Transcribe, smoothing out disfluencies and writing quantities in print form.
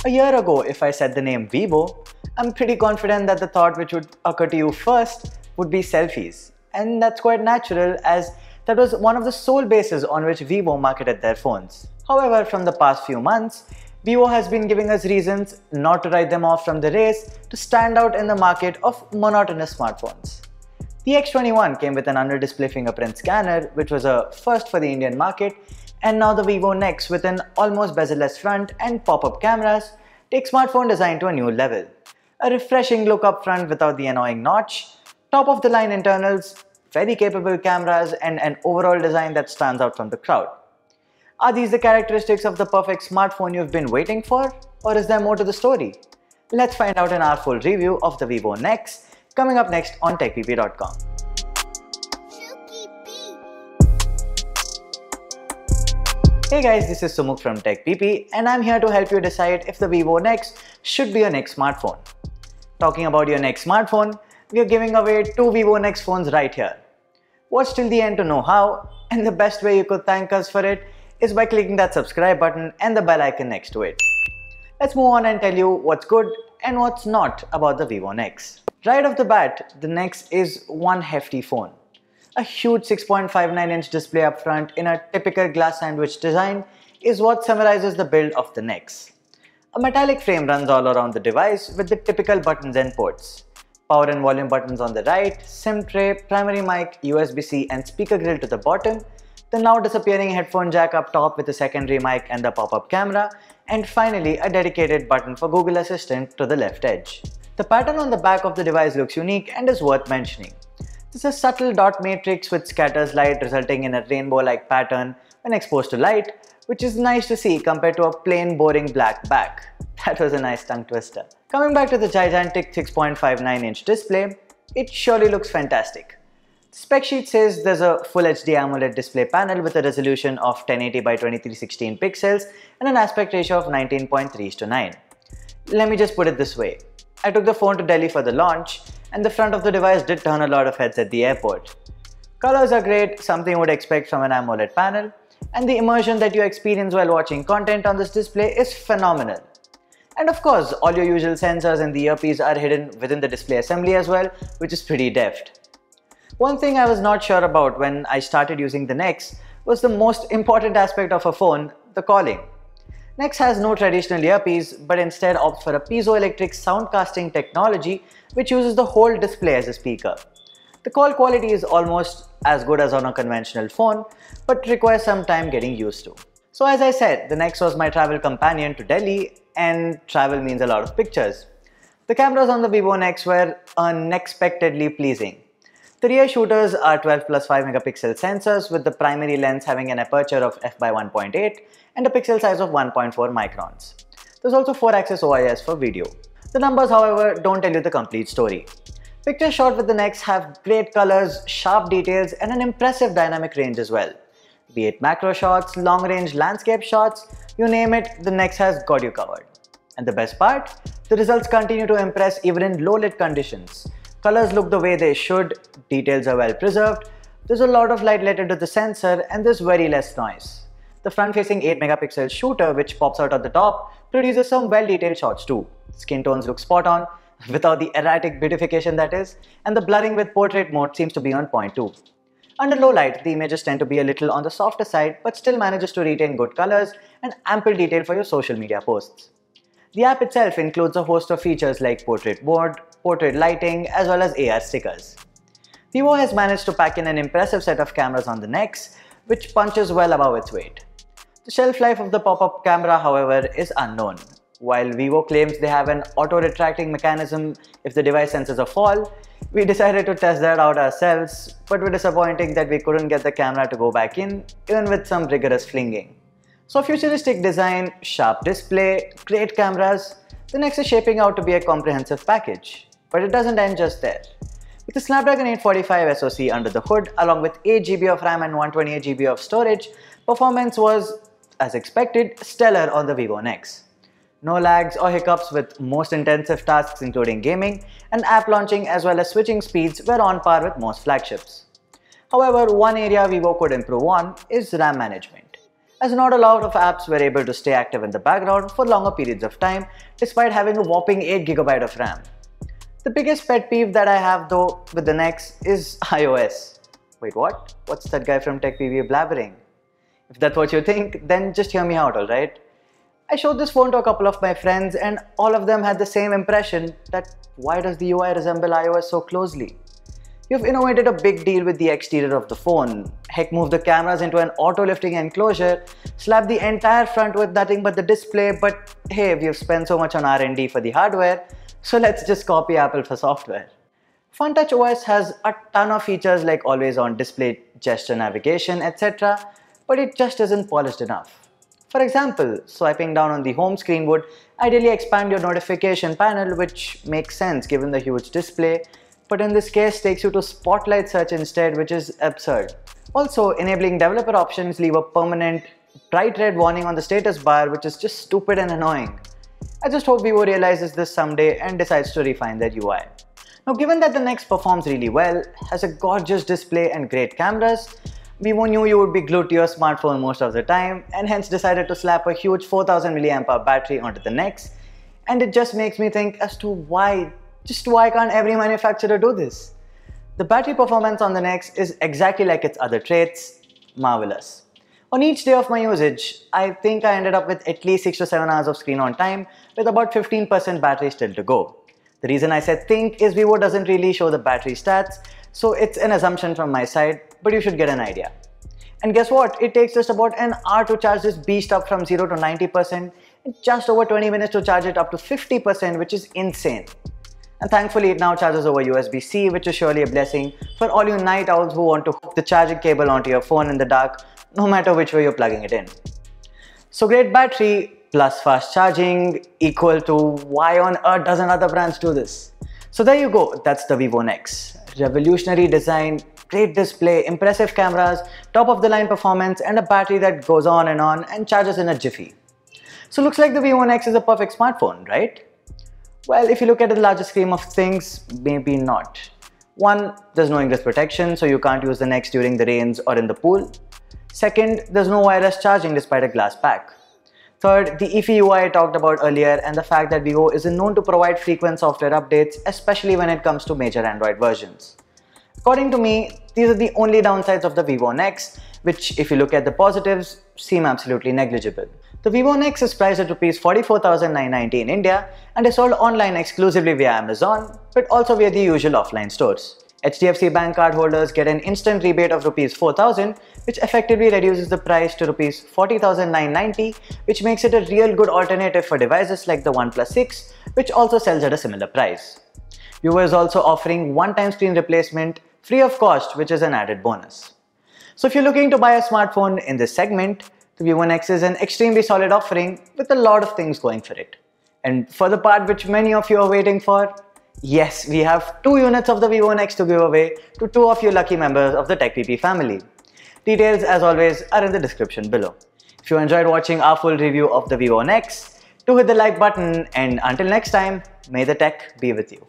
A year ago, if I said the name Vivo, I'm pretty confident that the thought which would occur to you first would be selfies. And that's quite natural, as that was one of the sole bases on which Vivo marketed their phones. However, from the past few months, Vivo has been giving us reasons not to write them off from the race to stand out in the market of monotonous smartphones. The X21 came with an under-display fingerprint scanner, which was a first for the Indian market, and now the Vivo Nex with an almost bezel-less front and pop-up cameras take smartphone design to a new level. A refreshing look up front without the annoying notch, top-of-the-line internals, very capable cameras, and an overall design that stands out from the crowd. Are these the characteristics of the perfect smartphone you've been waiting for, or is there more to the story? Let's find out in our full review of the Vivo Nex, coming up next on TechPP.com. Hey guys, this is Sumukh from TechPP, and I'm here to help you decide if the Vivo Nex should be your next smartphone. Talking about your next smartphone, we are giving away 2 Vivo Nex phones right here. Watch till the end to know how, and the best way you could thank us for it is by clicking that subscribe button and the bell icon next to it. Let's move on and tell you what's good and what's not about the Vivo Nex. Right off the bat, the Nex is one hefty phone. A huge 6.59-inch display up front in a typical glass sandwich design is what summarizes the build of the Nex. A metallic frame runs all around the device with the typical buttons and ports. Power and volume buttons on the right, SIM tray, primary mic, USB-C and speaker grill to the bottom, the now disappearing headphone jack up top with a secondary mic and the pop-up camera, and finally a dedicated button for Google Assistant to the left edge. The pattern on the back of the device looks unique and is worth mentioning. This is a subtle dot matrix which scatters light, resulting in a rainbow-like pattern when exposed to light, which is nice to see compared to a plain boring black back. That was a nice tongue twister. Coming back to the gigantic 6.59-inch display, it surely looks fantastic. The spec sheet says there's a Full HD AMOLED display panel with a resolution of 1080 by 2316 pixels and an aspect ratio of 19.3:9. Let me just put it this way. I took the phone to Delhi for the launch, and the front of the device did turn a lot of heads at the airport. Colors are great, something you would expect from an AMOLED panel, and the immersion that you experience while watching content on this display is phenomenal. And of course, all your usual sensors and the earpiece are hidden within the display assembly as well, which is pretty deft. One thing I was not sure about when I started using the Nex was the most important aspect of a phone, the calling. Nex has no traditional earpiece, but instead opts for a piezoelectric soundcasting technology which uses the whole display as a speaker. The call quality is almost as good as on a conventional phone, but requires some time getting used to. So as I said, the Nex was my travel companion to Delhi, and travel means a lot of pictures. The cameras on the Vivo Nex were unexpectedly pleasing. The rear shooters are 12 plus 5 megapixel sensors with the primary lens having an aperture of f/1.8 and a pixel size of 1.4 microns. There's also 4-axis OIS for video. The numbers, however, don't tell you the complete story. Pictures shot with the Nex have great colors, sharp details and an impressive dynamic range as well. Be it macro shots, long-range landscape shots, you name it, the Nex has got you covered. And the best part? The results continue to impress even in low-lit conditions. Colors look the way they should, details are well preserved, there's a lot of light let into the sensor and there's very less noise. The front-facing 8-megapixel shooter which pops out at the top produces some well-detailed shots too. Skin tones look spot on, without the erratic beautification that is, and the blurring with portrait mode seems to be on point too. Under low light, the images tend to be a little on the softer side but still manages to retain good colors and ample detail for your social media posts. The app itself includes a host of features like portrait mode, portrait lighting, as well as AR stickers. Vivo has managed to pack in an impressive set of cameras on the Nex, which punches well above its weight. The shelf life of the pop-up camera, however, is unknown. While Vivo claims they have an auto-retracting mechanism if the device senses a fall, we decided to test that out ourselves, but we're disappointing that we couldn't get the camera to go back in, even with some rigorous flinging. So futuristic design, sharp display, great cameras, the Nex is shaping out to be a comprehensive package. But it doesn't end just there. With the Snapdragon 845 SoC under the hood, along with 8GB of RAM and 128GB of storage, performance was, as expected, stellar on the Vivo Nex. No lags or hiccups with most intensive tasks including gaming, and app launching as well as switching speeds were on par with most flagships. However, one area Vivo could improve on is RAM management. as not a lot of apps were able to stay active in the background for longer periods of time despite having a whopping 8GB of RAM. The biggest pet peeve that I have though with the Nex is iOS. Wait, what? What's that guy from TechPP blabbering? If that's what you think, then just hear me out, alright? I showed this phone to a couple of my friends and all of them had the same impression that why does the UI resemble iOS so closely? You've innovated a big deal with the exterior of the phone, heck moved the cameras into an auto-lifting enclosure, slapped the entire front with nothing but the display, but hey, we've spent so much on R&D for the hardware, so let's just copy Apple for software. FunTouch OS has a ton of features like always-on display, gesture navigation, etc., but it just isn't polished enough. For example, swiping down on the home screen would ideally expand your notification panel, which makes sense given the huge display, but in this case takes you to Spotlight search instead, which is absurd. Also, enabling developer options leave a permanent bright red warning on the status bar, which is just stupid and annoying. I just hope Vivo realizes this someday and decides to refine their UI. Now, given that the Nex performs really well, has a gorgeous display and great cameras, Vivo knew you would be glued to your smartphone most of the time and hence decided to slap a huge 4000 mAh battery onto the Nex, and it just makes me think as to why can't every manufacturer do this? The battery performance on the Nex is exactly like its other traits, marvelous. On each day of my usage, I think I ended up with at least 6 to 7 hours of screen on time with about 15% battery still to go. The reason I said think is Vivo doesn't really show the battery stats, so it's an assumption from my side, but you should get an idea. And guess what? It takes just about an hour to charge this beast up from 0 to 90% and just over 20 minutes to charge it up to 50%, which is insane. And thankfully it now charges over USB-C, which is surely a blessing for all you night owls who want to hook the charging cable onto your phone in the dark, no matter which way you're plugging it in. So great battery plus fast charging equal to why on earth doesn't other brands do this? So there you go, that's the Vivo Nex. Revolutionary design, great display, impressive cameras, top of the line performance and a battery that goes on and charges in a jiffy. So looks like the Vivo Nex is a perfect smartphone, right? Well, if you look at the larger scheme of things, maybe not. One, there's no ingress protection, so you can't use the Nex during the rains or in the pool. Second, there's no wireless charging despite a glass pack. Third, the iffy UI I talked about earlier and the fact that Vivo isn't known to provide frequent software updates, especially when it comes to major Android versions. According to me, these are the only downsides of the Vivo Nex, which if you look at the positives, seem absolutely negligible. The Vivo Nex is priced at ₹44,990 in India and is sold online exclusively via Amazon, but also via the usual offline stores. HDFC Bank card holders get an instant rebate of ₹4,000, which effectively reduces the price to ₹40,990, which makes it a real good alternative for devices like the OnePlus 6, which also sells at a similar price. Vivo is also offering one-time screen replacement free of cost, which is an added bonus. So if you're looking to buy a smartphone in this segment, the Vivo Nex is an extremely solid offering with a lot of things going for it. And for the part which many of you are waiting for, yes, we have 2 units of the Vivo Nex to give away to 2 of you lucky members of the TechPP family. Details, as always, are in the description below. If you enjoyed watching our full review of the Vivo Nex, do hit the like button, and until next time, may the tech be with you.